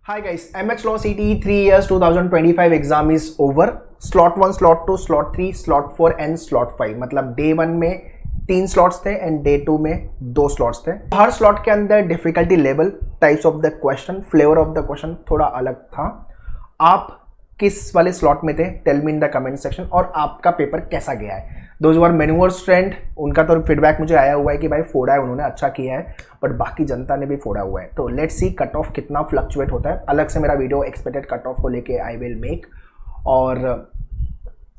Hi guys, MH Law CT 3 years 2025 exam is over. Slot 1, Slot 2, Slot 3, Slot 4 and Slot 5 मतलब Day 1 में 3 slots थे and Day 2 में 2 slots थे. हर slot के अंदर difficulty level, types of the question, flavour of the question थोड़ा अलग था. आप किस वाले स्लॉट में थे, tell me in the comment section. और आपका पेपर कैसा गया है. दोज आर मैन्यूअर स्टूडेंट, उनका तो फीडबैक मुझे आया हुआ है कि भाई फोड़ा है उन्होंने, अच्छा किया है, बट बाकी जनता ने भी फोड़ा हुआ है. तो लेट्स सी कट ऑफ कितना फ्लक्चुएट होता है. अलग से मेरा वीडियो एक्सपेक्टेड कट ऑफ को लेके आई विल मेक. और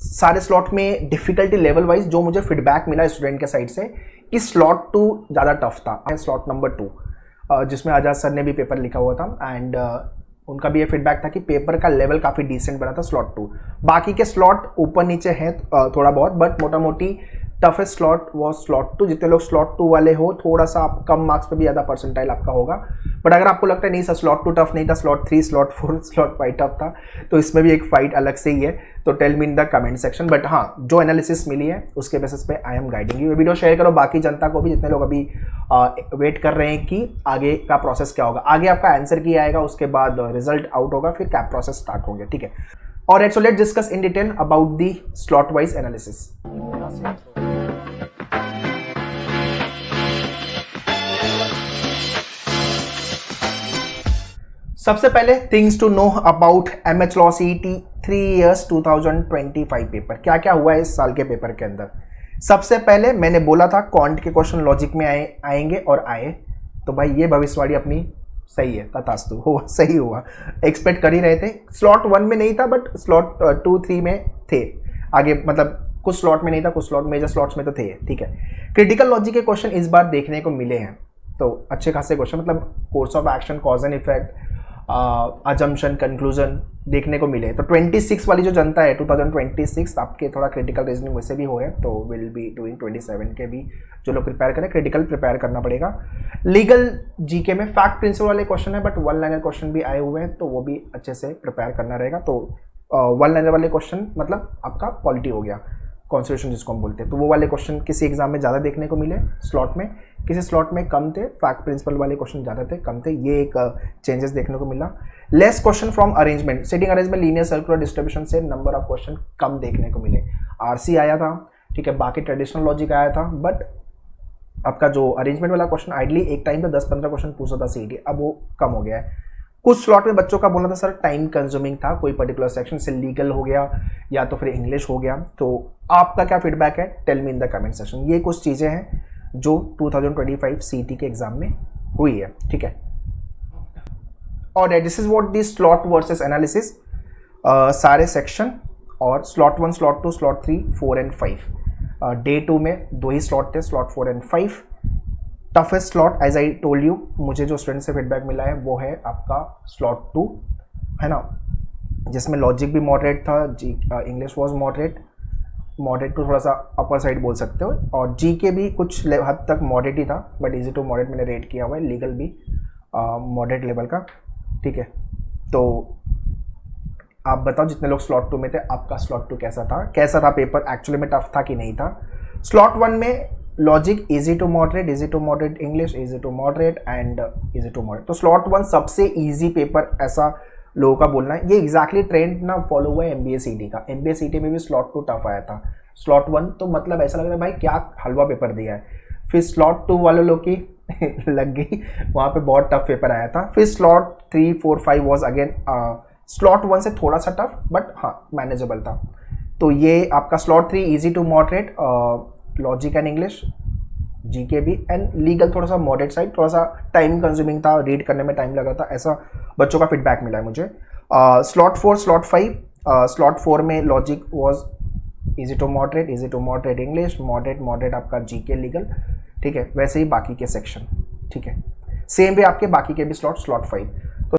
सारे स्लॉट में डिफिकल्टी लेवल वाइज जो मुझे फीडबैक मिला स्टूडेंट के साइड से कि स्लॉट 2 ज़्यादा टफ था. स्लॉट नंबर 2 जिसमें आजाद सर ने भी पेपर लिखा हुआ था एंड उनका भी ये फीडबैक था कि पेपर का लेवल काफ़ी डिसेंट बना था स्लॉट 2. बाकी के स्लॉट ऊपर नीचे हैं थोड़ा बहुत, बट मोटा मोटी टफेस्ट स्लॉट वो स्लॉट 2. जितने लोग स्लॉट 2 वाले हो थोड़ा सा आप कम मार्क्स पे भी ज़्यादा परसेंटाइल आपका होगा. बट अगर आपको लगता है नहीं सर स्लॉट 2 टफ नहीं था, स्लॉट 3, स्लॉट 4, स्लॉट 5 टफ था, तो इसमें भी एक फाइट अलग से ही है. तो tell me in the comment section. But हाँ, जो एनालिसिस मिली है उसके बेसिस पे I am guiding you. Video share करो बाकी जनता को भी, जितने लोग अभी वेट कर रहे हैं कि आगे का प्रोसेस क्या होगा. आगे आपका आंसर की आएगा, उसके बाद रिजल्ट आउट होगा, फिर कैप प्रोसेस स्टार्ट होंगे. ठीक है. और so let's discuss in detail about the slot wise analysis. सबसे पहले things to know about MH Law CET 3 years 2025 paper. क्या क्या हुआ है इस साल के पेपर के अंदर. सबसे पहले मैंने बोला था क्वांट के क्वेश्चन लॉजिक में आएंगे और आए. तो भाई ये भविष्यवाणी अपनी सही है, तथास्तु हुआ, सही हुआ. एक्सपेक्ट कर ही रहे थे. स्लॉट 1 में नहीं था बट स्लॉट 2, 3 में थे. आगे मतलब कुछ स्लॉट में नहीं था, कुछ स्लॉट मेजर स्लॉट्स में तो थे. ठीक है. क्रिटिकल लॉजिक के क्वेश्चन इस बार देखने को मिले हैं, तो अच्छे खासे क्वेश्चन, मतलब course of action, cause and effect, assumption, conclusion देखने को मिले. तो 26 वाली जो जनता है 2026 आपके थोड़ा क्रिटिकल रीजनिंग वैसे भी हो है, तो विल बी डूइंग 27 के भी. जो लोग प्रिपेयर करें क्रिटिकल प्रिपेयर करना पड़ेगा. लीगल जीके में फैक्ट प्रिंसिपल वाले क्वेश्चन है, बट वन लाइनर क्वेश्चन भी आए हुए हैं, तो वो भी अच्छे से प्रिपेयर करना रहेगा. तो वन लाइनर वाले क्वेश्चन मतलब आपका पॉलिटी हो गया, कॉन्स्टिट्यूशन जिसको हम बोलते हैं, तो वो वाले क्वेश्चन किसी एग्जाम में ज़्यादा देखने को मिले स्लॉट में, किसी स्लॉट में कम थे. फैक्ट प्रिंसिपल वाले क्वेश्चन ज़्यादा थे, कम थे. ये एक चेंजेस देखने को मिला. Less question from arrangement, seating arrangement, linear circular distribution से नंबर ऑफ क्वेश्चन कम देखने को मिले. आरसी आया था, ठीक है, बाकी ट्रेडिशनल लॉजिक आया था, बट आपका जो अरेंजमेंट वाला क्वेश्चन आइडली एक टाइम पे 10-15 क्वेश्चन पूछा था सीटी, अब वो कम हो गया है. कुछ स्लॉट में बच्चों का बोलना था सर टाइम कंज्यूमिंग था, कोई पर्टिकुलर सेक्शन से लीगल हो गया या तो फिर इंग्लिश हो गया. तो आपका क्या फीडबैक है, tell me in the comment section. ये कुछ चीज़ें हैं जो 2025 सीटी के एग्जाम में हुई है. ठीक है. और this is what the slot versus analysis, सारे सेक्शन, और slot 1, slot 2, slot 3, 4 and 5. Day 2 में 2 ही स्लॉट थे, slot 4 and 5. Toughest slot as I told you, मुझे जो स्टूडेंट से फीडबैक मिला है वो है आपका स्लॉट 2, है ना, जिसमें लॉजिक भी मॉडरेट था, इंग्लिश वॉज मॉडरेट टू थोड़ा सा अपर साइड बोल सकते हो, और जी के भी कुछ हद तक मॉडरेट ही था, बट इजी टू मॉडरेट मैंने रेट किया हुआ है. लीगल भी मॉडरेट लेवल का. ठीक है. तो आप बताओ जितने लोग स्लॉट 2 में थे, आपका स्लॉट 2 कैसा था पेपर, एक्चुअली में टफ था कि नहीं था. स्लॉट 1 में logic easy to moderate, English easy to moderate and easy to moderate. तो स्लॉट 1 सबसे इजी पेपर ऐसा लोगों का बोलना है. ये एग्जैक्टली ट्रेंड ना फॉलो हुआ है MBA CT का. MBA CT में भी स्लॉट 2 टफ आया था. स्लॉट 1 तो मतलब ऐसा लग रहा है भाई क्या हलवा पेपर दिया है. फिर स्लॉट 2 वाले लोग की लग गई, वहाँ पे बहुत टफ पेपर आया था. फिर स्लॉट 3, 4, 5 वॉज अगेन स्लॉट 1 से थोड़ा सा टफ, बट हाँ मैनेजेबल था. तो ये आपका slot 3 easy to moderate, logic and English, GK भी, एंड लीगल थोड़ा सा मॉडरेट साइड, थोड़ा सा टाइम कंज्यूमिंग था, रीड करने में टाइम लगा था, ऐसा बच्चों का फीडबैक मिला है मुझे. स्लॉट 4, स्लॉट 5, स्लॉट 4 में logic was easy to moderate English, moderate आपका जीके लीगल. ठीक है. वैसे ही बाकी के सेक्शन. ठीक है. सेम वे आपके बाकी के भी स्लॉट 5. तो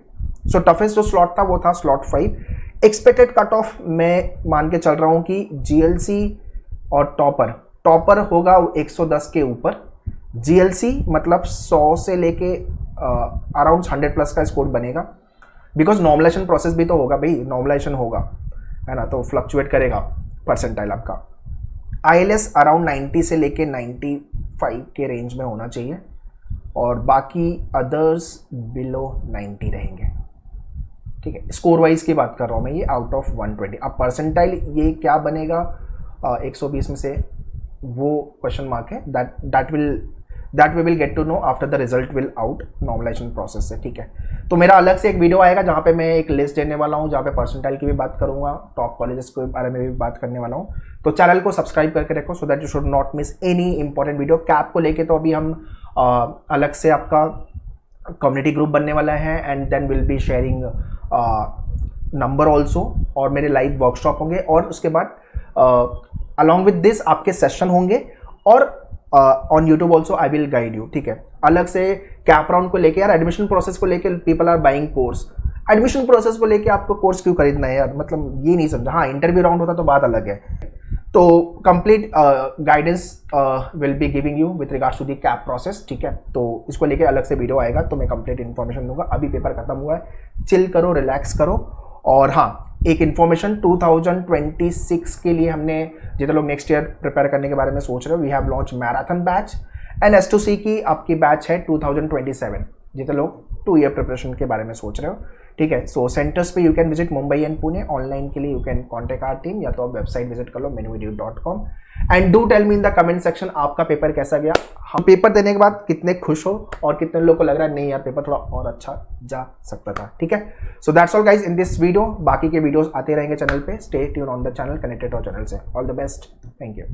सो टफेस्ट जो स्लॉट था वो था स्लॉट 5. एक्सपेक्टेड कट ऑफ मैं मान के चल रहा हूँ कि GLC और टॉपर होगा 110 के ऊपर. GLC मतलब 100 से लेके अराउंड 100+ का स्कोर बनेगा, बिकॉज नॉर्मलाइजेशन प्रोसेस भी तो होगा भाई, नॉर्मलाइजेशन होगा, है ना, तो फ्लक्चुएट करेगा परसेंटाइल आपका. ILS अराउंड 90 से लेके 95 के रेंज में होना चाहिए, और बाकी अदर्स बिलो 90 रहेंगे. ठीक है, स्कोर वाइज की बात कर रहा हूँ मैं, ये आउट ऑफ 120। अब परसेंटाइल ये क्या बनेगा 120 में से, वो क्वेश्चन मार्क है, that we will get to know after the result will out normalisation process से। ठीक है, तो मेरा अलग से एक वीडियो आएगा जहाँ पे मैं एक लिस्ट देने वाला हूँ, जहाँ पे परसेंटाइल की भी बात करूंगा, टॉप कॉलेजेस के बारे में भी बात करने वाला हूँ। तो चैनल को सब्सक्राइब करके रखो so that you should not miss any important video. Cap को लेके तो अभी हम अलग से आपका कम्युनिटी ग्रुप बनने वाला है, and then will be sharing number also, और मेरे लाइव वर्कशॉप होंगे, और उसके बाद अलॉन्ग विद दिस आपके सेशन होंगे, और on YouTube also I will guide you. ठीक है, अलग से कैप राउंड को लेके यार, एडमिशन प्रोसेस को लेके people are buying course, admission process को लेके आपको कोर्स क्यों खरीदना है यार, मतलब ये नहीं समझा। हाँ, इंटरव्यू राउंड होता तो बात अलग है। तो complete guidance will be giving you with regards to the CAP process. ठीक है, तो इसको लेके अलग से वीडियो आएगा, तो मैं कंप्लीट इन्फॉर्मेशन दूंगा। अभी पेपर खत्म हुआ है, चिल करो, रिलैक्स करो। और हाँ, एक इन्फॉर्मेशन 2026 के लिए हमने, जितने लोग नेक्स्ट ईयर प्रिपेयर करने के बारे में सोच रहे हो, we have launch marathon batch, and S2C की आपकी बैच है 2027, जितने लोग 2 ईयर प्रिपरेशन के बारे में सोच रहे हो। ठीक है, सो सेंटर्स पे you can visit Mumbai and Pune. Online के लिए you can contact our team, या तो आप वेबसाइट विजिट कर लो menuedu.com, and do tell me in the comment section आपका पेपर कैसा गया। हम पेपर देने के बाद कितने खुश हो, और कितने लोगों को लग रहा है नहीं यार पेपर थोड़ा और अच्छा जा सकता था। ठीक है, so that's all guys in this video. बाकी के वीडियोस आते रहेंगे चैनल पे। Stay tune on the channel, connected और चैनल से। All the best, thank you.